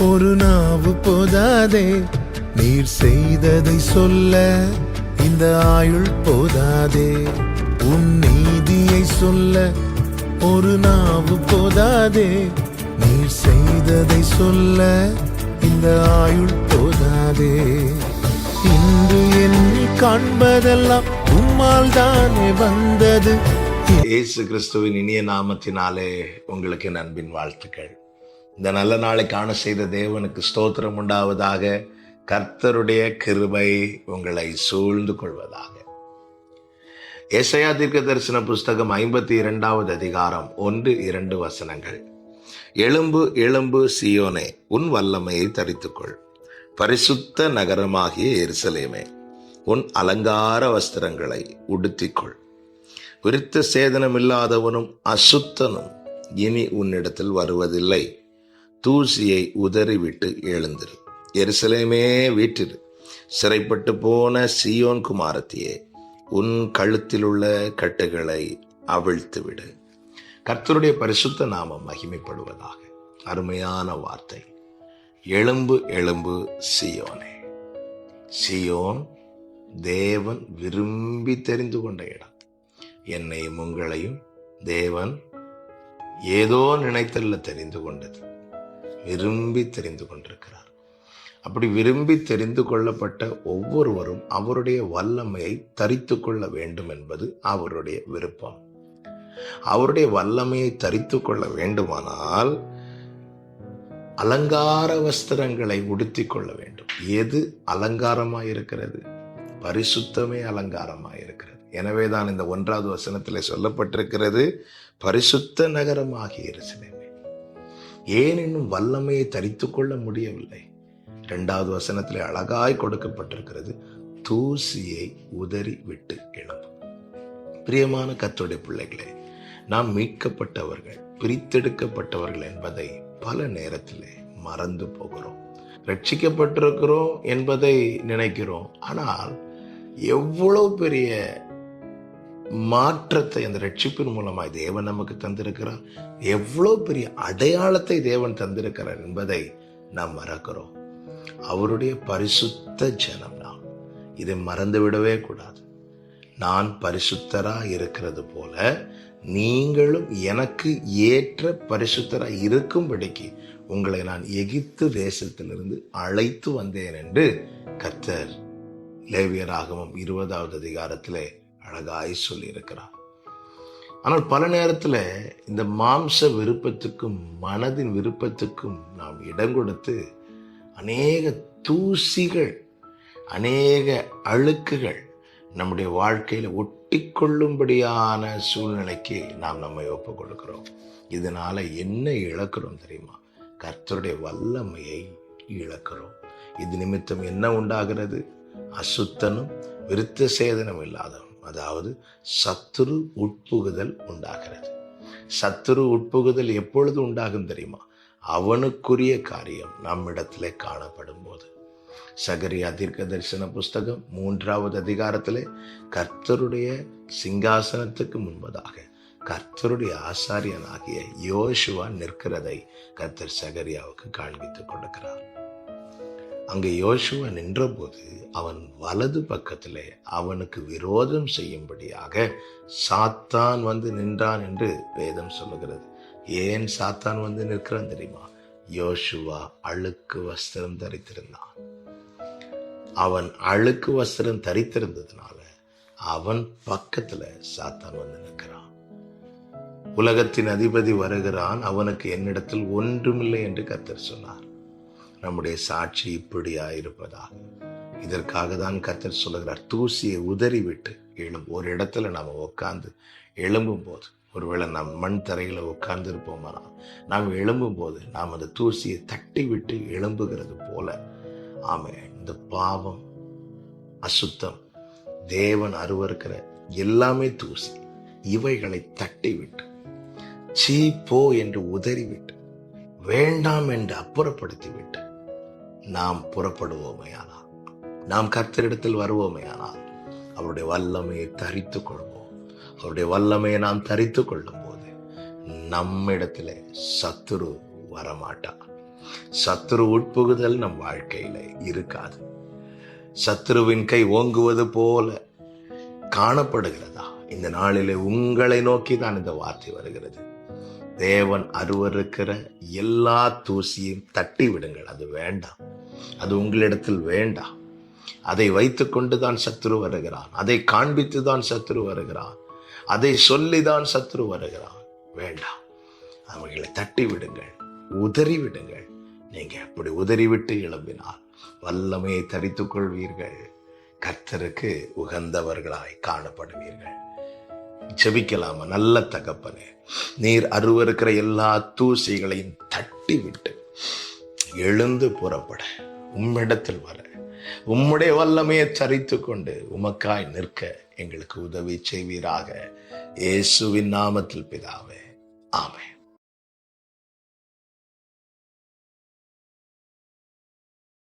ஒரு நாவு போதாதே, நீர் செய்ததை சொல்ல இந்த ஆயுள் போதாதே. உன் நீதியை சொல்ல ஒரு நாவு போதாதே, நீர் செய்ததை சொல்ல இந்த ஆயுள் போதாதே. இன்று என்னை காண்பதெல்லாம் உம்மால் தானே வந்தது. இயேசு கிறிஸ்துவின் இனிய நாமத்தினாலே உங்களுக்கு என் அன்பின் வாழ்த்துக்கள். இந்த நல்ல நாளை காண செய்த தேவனுக்கு ஸ்தோத்திரம் உண்டாவதாக. கர்த்தருடைய கிருபை உங்களை சூழ்ந்து கொள்வதாக. ஏசாயா தீர்க்கதரிசன புஸ்தகம் 52வது அதிகாரம் 1-2 வசனங்கள். எழும்பு எழும்பு சீயோனே, உன் வல்லமையை தரித்துக்கொள். பரிசுத்த நகரமாகிய எருசலேமே, உன் அலங்கார வஸ்திரங்களை உடுத்திக்கொள். விருத்த சேதனமில்லாதவனும் அசுத்தனும் இனி உன்னிடத்தில் வருவதில்லை. தூசியை உதறிவிட்டு எழுந்திரு. எருசலேமே வீற்றிரு. சிறைப்பட்டு போன சீயோன் குமாரத்தியே, உன் கழுத்தில் உள்ள கட்டுகளை அவிழ்த்து விடு. கர்த்தருடைய பரிசுத்த நாமம் மகிமைப்படுவதாக. அருமையான வார்த்தை. எழும்பு எழும்பு சீயோனே. சீயோன் தேவன் விரும்பி தெரிந்து கொண்ட இடம். என்னையும் உங்களையும் தேவன் ஏதோ நினைத்தல்ல தெரிந்து கொண்டது, விரும்பி தெரிந்து கொண்டிருக்கிறார். அப்படி விரும்பி தெரிந்து கொள்ளப்பட்ட ஒவ்வொருவரும் அவருடைய வல்லமையை தரித்து கொள்ள வேண்டும் என்பது அவருடைய விருப்பம். அவருடைய வல்லமையை தரித்து கொள்ள வேண்டுமானால் அலங்கார வஸ்திரங்களை உடுத்தி கொள்ள வேண்டும். எது அலங்காரமாயிருக்கிறது? பரிசுத்தமே அலங்காரமாயிருக்கிறது. எனவேதான் இந்த 1வது வசனத்தில் சொல்லப்பட்டிருக்கிறது, பரிசுத்த நகரமாகிய எருசலேமே. ஏன் இன்னும் வல்லமையை தரித்து கொள்ள முடியவில்லை? 2வது வசனத்தில் அழகாய் கொடுக்கப்பட்டிருக்கிறது, தூசியை உதறி விட்டு எழும்பு. பிரியமான கர்த்தருடைய பிள்ளைகளே, நாம் மீட்கப்பட்டவர்கள், பிரித்தெடுக்கப்பட்டவர்கள் என்பதை பல நேரத்திலே மறந்து போகிறோம். ரட்சிக்கப்பட்டிருக்கிறோம் என்பதை நினைக்கிறோம். ஆனால் எவ்வளவு பெரிய மாற்றத்தை அந்த ரட்சிப்பின் மூலமாய் தேவன் நமக்கு தந்திருக்கிறார், எவ்வளவு பெரிய அடையாளத்தை தேவன் தந்திருக்கிறார் என்பதை நாம் மறக்கிறோம். அவருடைய பரிசுத்த ஜனம் நாம். இதை மறந்துவிடவே கூடாது. நான் பரிசுத்தரா இருக்கிறது போல நீங்களும் எனக்கு ஏற்ற பரிசுத்தரா இருக்கும்படிக்கு உங்களை நான் எகிப்து தேசத்திலிருந்து அழைத்து வந்தேன் என்று கர்த்தர் லேவியராகமம் 20வது அதிகாரத்திலே அழகாய் சொல்லி இருக்கிறார். ஆனால் பல நேரத்தில் இந்த மாம்ச விருப்பத்துக்கும் மனதின் விருப்பத்துக்கும் நாம் இடம் கொடுத்து அநேக தூசிகள், அநேக அழுக்குகள் நம்முடைய வாழ்க்கையில் ஒட்டிக்கொள்ளும்படியான சூழ்நிலைக்கு நாம் நம்மை ஒப்புக் கொடுக்கிறோம். இதனால என்ன இழக்கிறோம் தெரியுமா? கர்த்தருடைய வல்லமையை இழக்கிறோம். இது நிமித்தம் என்ன உண்டாகிறது? அசுத்தனும் விருத்த சேதனம் இல்லாதவன், அதாவது சத்துரு உட்புகுதல் உண்டாகிறது. சத்துரு உட்புகுதல் எப்பொழுது உண்டாகும் தெரியுமா? அவனுக்குரிய காரியம் நம்மிடத்திலே காணப்படும் போது. சகரியா தீர்க்கதரிசன புஸ்தகம் 3வது அதிகாரத்திலே கர்த்தருடைய சிங்காசனத்துக்கு முன்பதாக கர்த்தருடைய ஆசாரியனாகிய யோசுவா நிற்கிறதை கர்த்தர் சகரியாவுக்கு காண்பித்துக் கொடுக்கிறார். அங்கே யோசுவா நின்றபோது அவன் வலது பக்கத்திலே அவனுக்கு விரோதம் செய்யும்படியாக சாத்தான் வந்து நின்றான் என்று வேதம் சொல்லுகிறது. ஏன் சாத்தான் வந்து நிற்கிறான் தெரியுமா? யோசுவா அழுக்கு வஸ்திரம் தரித்திருந்தான். அவன் அழுக்கு வஸ்திரம் தரித்திருந்ததுனால அவன் பக்கத்துல சாத்தான் வந்து நிற்கிறான். உலகத்தின் அதிபதி வருகிறான், அவனுக்கு என்னிடத்தில் ஒன்றுமில்லை என்று கர்த்தர் சொன்னார். நம்முடைய சாட்சி இப்படியாயிருப்பதாக. இதற்காக தான் கர்த்தர் சொல்லுகிறார், தூசியை உதறிவிட்டு எழும்பு. ஒரு இடத்துல நாம் உட்கார்ந்து எழும்பும் போது, ஒருவேளை நாம் மண் தரையில உட்கார்ந்து இருப்போமானால், நாம் எழும்பும் போது நாம் அந்த தூசியை தட்டி விட்டு எழும்புகிறது போல, ஆமே, இந்த பாவம், அசுத்தம், தேவன் அருவருக்கிற எல்லாமே தூசி, இவைகளை தட்டி விட்டு சீ போ என்று உதறிவிட்டு வேண்டாம் என்று அப்புறப்படுத்திவிட்டு நாம் புறப்படுவோமையானால், நாம் கர்த்தரிடத்தில் வருவோமையானால் அவருடைய வல்லமையை தரித்துக் கொள்வோம். அவருடைய வல்லமையை நாம் தரித்துக் கொள்ளும் போது நம்மிடத்திலே சத்துரு வரமாட்டான். சத்துரு உட்புகுதல் நம் வாழ்க்கையில இருக்காது. சத்துருவின் கை ஓங்குவது போல காணப்படுகிறதா? இந்த நாளிலே உங்களை நோக்கி தான் இந்த வார்த்தை வருகிறது. தேவன் அருவருக்கிற எல்லா தூசியையும் தட்டி விடுங்கள். அது வேண்டாம், அது உங்களிடத்தில் வேண்டாம். அதை வைத்துக் கொண்டுதான் சத்துரு வருகிறான், அதை காண்பித்து தான் சத்துரு வருகிறான், அதை சொல்லிதான் சத்துரு வருகிறான். வேண்டாம், அவைகளை தட்டி விடுங்கள், உதறி விடுங்கள். நீங்க அப்படி உதறிவிட்டு எழும்பினால் வல்லமையை தரித்துக் கொள்வீர்கள், கர்த்தருக்கு உகந்தவர்களாய் காணப்படுவீர்கள். ஜெபிக்கலாமா? நல்ல தகப்பனே, நீர் அருவருக்கிற எல்லா தூசிகளையும் தட்டி விட்டு எழுந்து புறப்பட, உம்மிடத்தில் வர, உம்முடைய வல்லமையை தரித்து கொண்டு உமக்காய் நிற்க எங்களுக்கு உதவி செய்வீராக. இயேசுவின் நாமத்தில் பிதாவே, ஆமென்.